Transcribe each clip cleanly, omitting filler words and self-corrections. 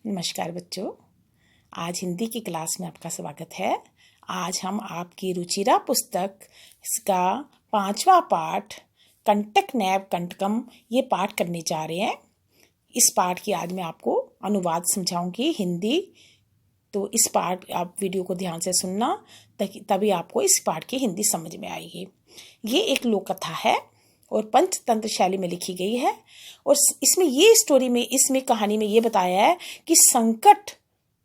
नमस्कार बच्चों, आज हिंदी की क्लास में आपका स्वागत है। आज हम आपकी रुचिरा पुस्तक का 5वां पाठ कंटक नैव कंटकम ये पाठ करने जा रहे हैं। इस पाठ की आज मैं आपको अनुवाद समझाऊंगी हिंदी। तो इस पाठ आप वीडियो को ध्यान से सुनना तभी आपको इस पाठ की हिंदी समझ में आएगी। ये एक लोक कथा है और पंचतंत्र शैली में लिखी गई है। और इसमें ये स्टोरी में इसमें कहानी में ये बताया है कि संकट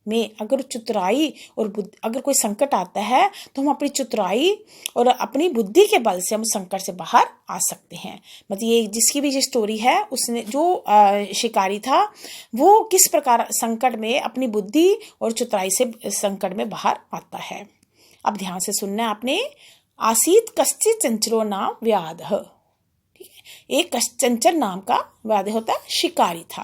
में अगर चतुराई और अगर कोई संकट आता है तो हम अपनी चतुराई और अपनी बुद्धि के बल से हम संकट से बाहर आ सकते हैं। मतलब ये जिसकी भी ये स्टोरी है, उसने जो शिकारी था वो किस प्रकार संकट में अपनी बुद्धि और चतुराई से संकट में बाहर आता है। अब ध्यान से सुनना है आपने। आसीत कश्चित् चंचलो नाम व्याधः। एक चंचल नाम का व्याध होता शिकारी था।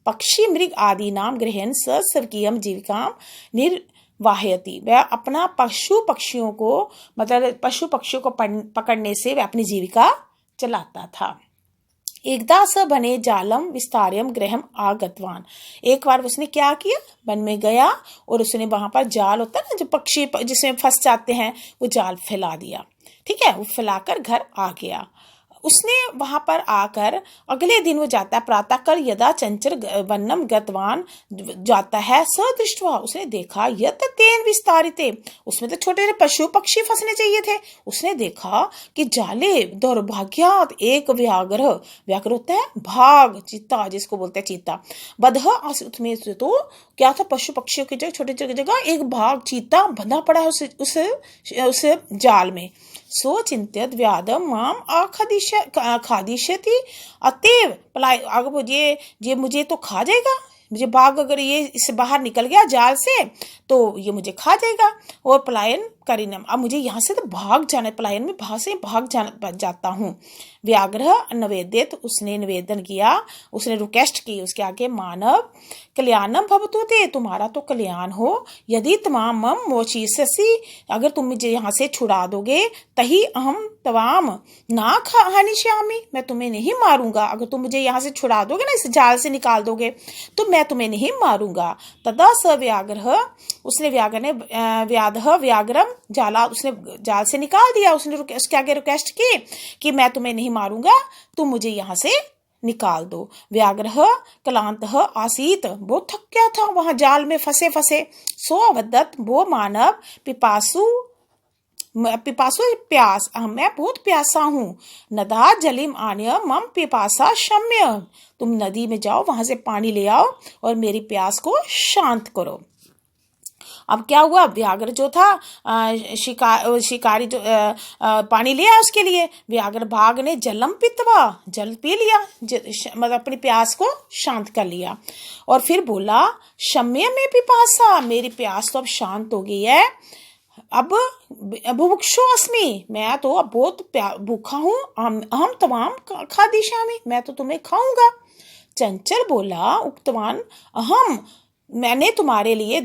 पक्षी मृग आदि नाम गृहन स्वकीयम जीविकाम निर्वाहयति। वह अपना पशुओं को पकड़ने से वह अपनी जीविका चलाता था। एकदा स बने जालम विस्तार्यम गृहम आगतवान। एक बार उसने क्या किया, वन में गया और उसने वहां पर जाल होता है ना, जो पक्षी जिसमें फंस जाते हैं, वो जाल फैला दिया। ठीक है, वो फैलाकर घर आ गया। उसने वहां पर आकर अगले दिन वो जाता है, प्रातः काल यदा चंचल वन्नम गतवान जाता है, सदृष्ट्वा उसने देखा यत तेन विस्तारिते, उसमें तो छोटे छोटे पशु पक्षी फंसने चाहिए थे। उसने देखा कि जाले दौर्भाग्यात एक व्याघ्र होता है भाग, चीता जिसको बोलते हैं चीता, बधा उसमें से तो क्या था, पशु पक्षियों की जगह छोटे छोटे जगह एक भाग चीता बंधा पड़ा है उस जाल में। सो चिंतित व्याधम माम खादिष्यति अतएव पलाय। अगर ये मुझे तो खा जाएगा, मुझे बाघ अगर ये इससे बाहर निकल गया जाल से तो ये मुझे खा जाएगा और पलायन करीनम। अब मुझे यहाँ से तो भाग जाना, पलायन में भाग जाता हूँ। व्याघ्र निवेदित, उसने निवेदन किया, उसने रिक्वेस्ट की उसके आगे, मानव कल्याणम भवतु ते, तुम्हारा तो कल्याण हो, यदि तमाम मोचीसी, अगर तुम मुझे यहाँ से छुड़ा दोगे, तही अहम तवाम ना हनिष्यामि, मैं तुम्हें नहीं मारूंगा। अगर तुम मुझे यहाँ से छुड़ा दोगे ना, इस जाल से निकाल दोगे तो मैं तुम्हें नहीं मारूंगा। तदा स व्याघ्र, उसने व्याघ्रम जाला, उसने जाल से निकाल दिया। उसने उसके आगे रिक्वेस्ट की कि मैं तुम्हें नहीं मारूंगा, तुम मुझे यहाँ से निकाल दो। व्याघ्र क्लांत आसीत, बहुत थक गया था वहां जाल में फंसे फंसे। सो अवदत, वो मानव पिपासु प्यास, मैं बहुत प्यासा हूँ। नदा जलिम आन्य मम पिपासा शम्य, तुम नदी में जाओ, वहां से पानी ले आओ और मेरी प्यास को शांत करो। अब क्या हुआ, व्याघ्र जो था शिकारी जो पानी ले आया उसके लिए, व्याघ्र भाग ने जलम पितवा, जल पी लिया, मतलब अपनी प्यास को शांत कर लिया। और फिर बोला, शम्य में पिपासा, मेरी प्यास तो अब शांत हो गई है, अब बुभुक्षो अस्मि, मैं तो अब बहुत भूखा हूँ। हम तमाम खादिष्यामि, मैं तो तुम्हें खाऊंगा। चंचल बोला, उक्तवान अहम, मैंने तुम्हारे लिए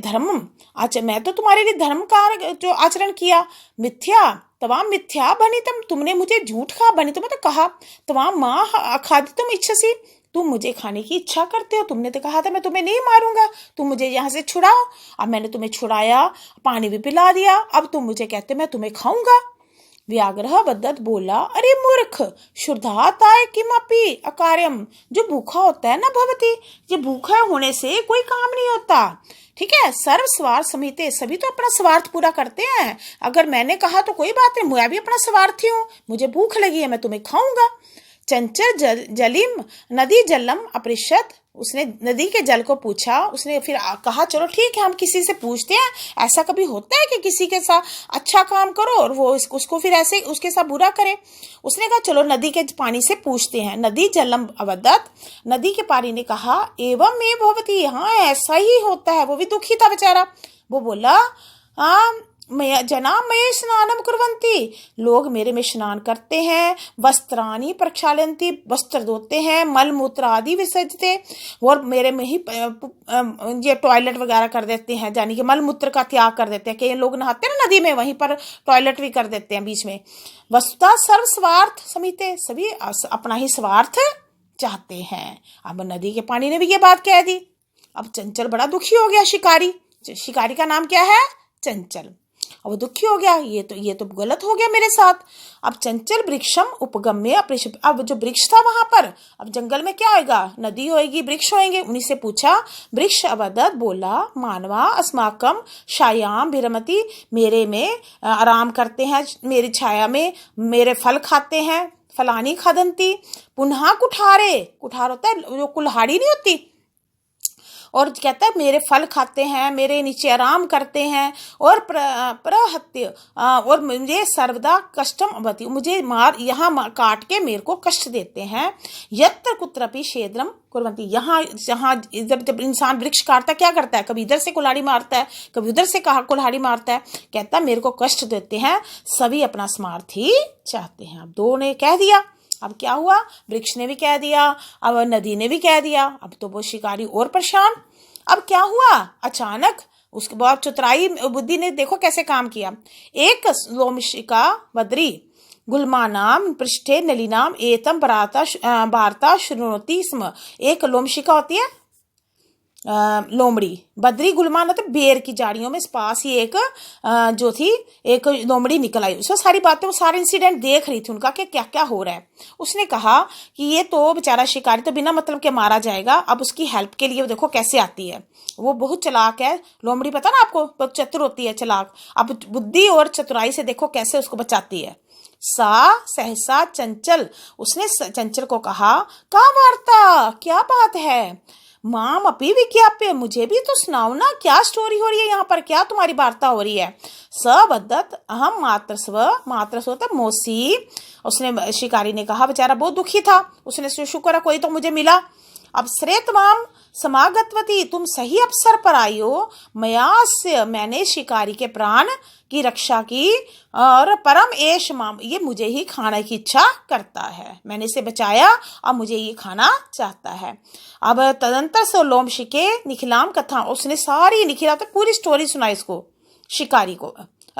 मैं तो तुम्हारे लिए धर्म का जो आचरण किया। मिथ्या तमाम मिथ्या भनितम, तुमने मुझे झूठ कहा, भनितम तो कहा, तमाम माँ खादितम इच्छसी, तुम मुझे खाने की इच्छा करते हो। तुमने तो कहा था मैं तुम्हें नहीं मारूंगा, तुम मुझे यहाँ से छुड़ाओ। अब मैंने तुम्हें छुड़ाया, पानी भी पिला दिया, अब तुम मुझे कहते मैं तुम्हें खाऊंगा। व्याघ्र बदत बोला, अरे मूर्ख, शुद्धाताय किमपि अकार्यम, जो भूखा होता है ना भवती, ये भूखा होने से कोई काम नहीं होता। ठीक है, सर्व स्वार्थ समिते, सभी तो अपना स्वार्थ पूरा करते हैं। अगर मैंने कहा तो कोई बात नहीं, मैं भी अपना स्वार्थी हूँ, मुझे भूख लगी है, मैं तुम्हें खाऊंगा। चंचल जलिम नदी जलम अपृच्छत, उसने नदी के जल को पूछा। उसने फिर कहा, चलो ठीक है, हम किसी से पूछते हैं, ऐसा कभी होता है कि किसी के साथ अच्छा काम करो और वो उसको फिर ऐसे उसके साथ बुरा करे। उसने कहा चलो नदी के पानी से पूछते हैं। नदी जलम अवदत, नदी के पानी ने कहा, एवं में भवती, हाँ ऐसा ही होता है। वो भी दुखी था बेचारा। वो बोला, जना मये स्नानम कुर्वन्ति, लोग मेरे में स्नान करते हैं, वस्त्राणि प्रक्षालयन्ति, वस्त्र धोते हैं, मल मूत्र आदि विसर्जते, और मेरे में ही ये टॉयलेट वगैरह कर देते हैं, यानी कि मल मूत्र का त्याग कर देते हैं। कई लोग नहाते हैं ना नदी में, वहीं पर टॉयलेट भी कर देते हैं बीच में। वस्तुतः सर्व स्वार्थ समिते, सभी अपना ही स्वार्थ चाहते हैं। अब नदी के पानी ने भी ये बात कह दी। अब चंचल बड़ा दुखी हो गया। शिकारी का नाम क्या है? चंचल। अब वो दुखी हो गया, ये तो गलत हो गया मेरे साथ। अब चंचल वृक्षम उपगम्य, अब जो वृक्ष था वहां पर, अब जंगल में क्या होगा? नदी होएगी, वृक्ष होएंगे। उन्हीं से पूछा, वृक्ष अवदत, बोला, मानवा अस्माकम शायाम विरमति, मेरे में आराम करते हैं, मेरी छाया में मेरे फल खाते हैं। फलानी खदंती, पुनः कुठारे, कुठार होता है जो कुल्हाड़ी नहीं होती, और कहता है मेरे फल खाते हैं, मेरे नीचे आराम करते हैं, और प्रहत्य, और मुझे सर्वदा कष्टम अवति, मुझे यहाँ काट के मेरे को कष्ट देते हैं। यत्र कुत्रपि क्षेत्रम कुर्वन्ति, यहाँ जहाँ जब इंसान वृक्ष काटता क्या करता है? कभी इधर से कुल्हाड़ी मारता है, कभी उधर से कुल्हाड़ी मारता है। कहता मेरे को कष्ट देते हैं, सभी अपना स्वार्थ ही चाहते हैं। अब दो ने कह दिया। अब क्या हुआ? वृक्ष ने भी कह दिया, अब नदी ने भी कह दिया। अब तो वो शिकारी और परेशान। अब क्या हुआ? अचानक उसके बाद चतुराई बुद्धि ने देखो कैसे काम किया। एक लोमशिका बद्री गुल्मानाम पृष्ठे नलिनाम एतम वार्ता शृणोति स्म। एक लोमशिका होती है लोमड़ी, बद्री गुलमान मतलब बेर की झाड़ियों में पास ही एक जो थी एक लोमड़ी निकल आई। उसमें सारी बातें, वो सारे इंसिडेंट देख रही थी उनका कि क्या क्या हो रहा है। उसने कहा कि ये तो बेचारा शिकारी तो बिना मतलब के मारा जाएगा। अब उसकी हेल्प के लिए देखो कैसे आती है, वो बहुत चलाक है लोमड़ी, पता ना आपको, बहुत चतुर होती है, चलाक। अब बुद्धि और चतुराई से देखो कैसे उसको बचाती है। सा सहसा चंचल, उसने चंचल को कहा, का वार्ता, क्या बात है? माम अपी विज्ञाप्य, मुझे भी तो सुनाओ ना, क्या स्टोरी हो रही है यहाँ पर, क्या तुम्हारी वार्ता हो रही है? सवदत अहम मात्रस्व तब मौसी, उसने शिकारी ने कहा, बेचारा बहुत दुखी था, उसने शुक्र है कोई तो मुझे मिला। अब श्रेतवाम समागतवती, तुम सही अवसर पर आई हो। मयास्य, मैंने शिकारी के प्राण की रक्षा की, और परम एश माम, ये मुझे ही खाने की इच्छा करता है, मैंने इसे बचाया और मुझे ये खाना चाहता है। अब तदंतर से लोमशिके निखिलाम कथा, उसने सारी निखिला तो पूरी स्टोरी सुनाई इसको, शिकारी को,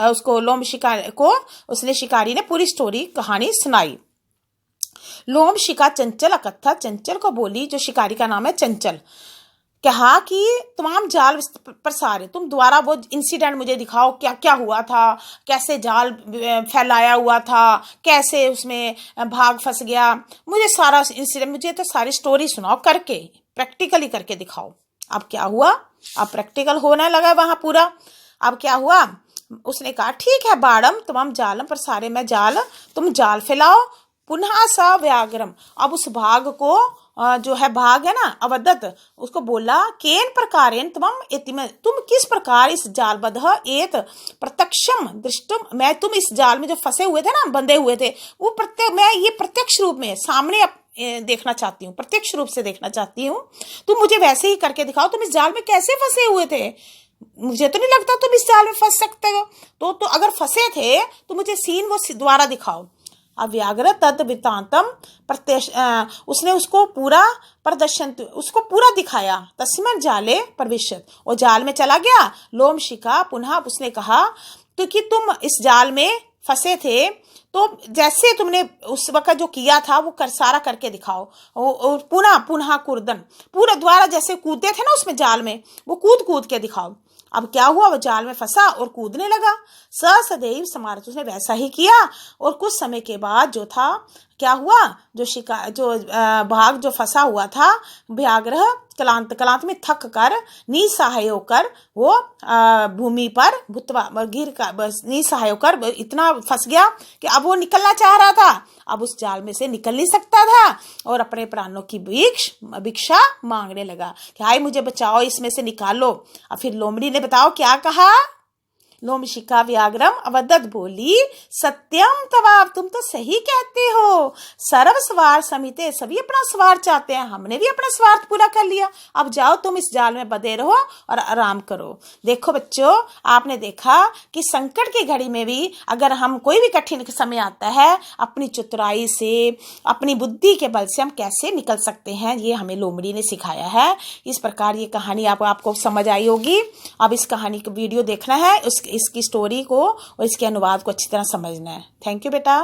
उसको लोमशिका को उसने, शिकारी ने पूरी स्टोरी कहानी सुनाई। लोमशिका चंचल अकथा, चंचल को बोली, जो शिकारी का नाम है चंचल, कहा कि तमाम जाल प्रसारे, तुम दोबारा वो इंसिडेंट मुझे दिखाओ, क्या क्या हुआ था, कैसे जाल फैलाया हुआ था, कैसे उसमें भाग फंस गया, मुझे सारा इंसिडेंट, मुझे तो सारी स्टोरी सुनाओ, करके प्रैक्टिकली करके दिखाओ। अब क्या हुआ? अब प्रैक्टिकल होने लगा वहां पूरा। अब क्या हुआ? उसने कहा ठीक है बाड़म तमाम जालम प्रसारे, मैं जाल, तुम जाल फैलाओ। पुनः सा व्याग्रम, अब उस भाग को जो है भाग है ना अवदत, उसको बोला, केन प्रकारेण तमम इतिम, तुम किस प्रकार इस जालबद्ध एत प्रत्यक्षम दृष्टम, मैं तुम इस जाल में जो फंसे हुए थे ना, बंधे हुए थे, वो मैं ये प्रत्यक्ष रूप में सामने देखना चाहती हूँ, प्रत्यक्ष रूप से देखना चाहती हूँ। तुम मुझे वैसे ही करके दिखाओ, तुम इस जाल में कैसे फंसे हुए थे, मुझे तो नहीं लगता तुम इस जाल में फंस सकते हो, तो अगर फंसे थे तो मुझे सीन वो दोबारा दिखाओ। अव्याग्र तद वृत्तांतम प्रत्यक्ष, उसने उसको पूरा प्रदर्शन, उसको पूरा दिखाया। तस्मन जाले प्रविशत, और जाल में चला गया। लोमशिका पुनः, उसने कहा तो कि तुम इस जाल में फंसे थे, तो जैसे तुमने उस वक्त जो किया था वो सारा करके दिखाओ। और पुनः कुर्दन, पूरा द्वारा जैसे कूदते थे ना उसमें जाल में, वो कूद कूद के दिखाओ। अब क्या हुआ? वो जाल में फंसा और कूदने लगा। सदैव समारत, उसने वैसा ही किया। और कुछ समय के बाद जो था क्या हुआ, जो भाग जो फंसा हुआ था, व्याग्रह कलांत में थक कर निसहाय होकर वो भूमि पर भुतवा गिर का, बस निसहाय होकर इतना फंस गया कि अब वो निकलना चाह रहा था, अब उस जाल में से निकल नहीं सकता था, और अपने प्राणों की भिक्षा मांगने लगा कि हाय मुझे बचाओ, इसमें से निकालो। अब फिर लोमड़ी ने बताओ क्या कहा, लोमशिका व्याग्रम अवदत, बोली, सत्यम तवाब, तुम तो सही कहते हो, सर्व स्वार समिते, सभी अपना स्वार्थ चाहते हैं, हमने भी अपना स्वार्थ पूरा कर लिया, अब जाओ तुम इस जाल में बंधे रहो और आराम करो। देखो बच्चों, आपने देखा कि संकट की घड़ी में भी अगर हम कोई भी कठिन समय आता है, अपनी चतुराई से, अपनी बुद्धि के बल से हम कैसे निकल सकते हैं, ये हमें लोमड़ी ने सिखाया है। इस प्रकार ये कहानी आपको समझ आई होगी। अब इस कहानी का वीडियो देखना है, इसकी स्टोरी को और इसके अनुवाद को अच्छी तरह समझना है। थैंक यू बेटा।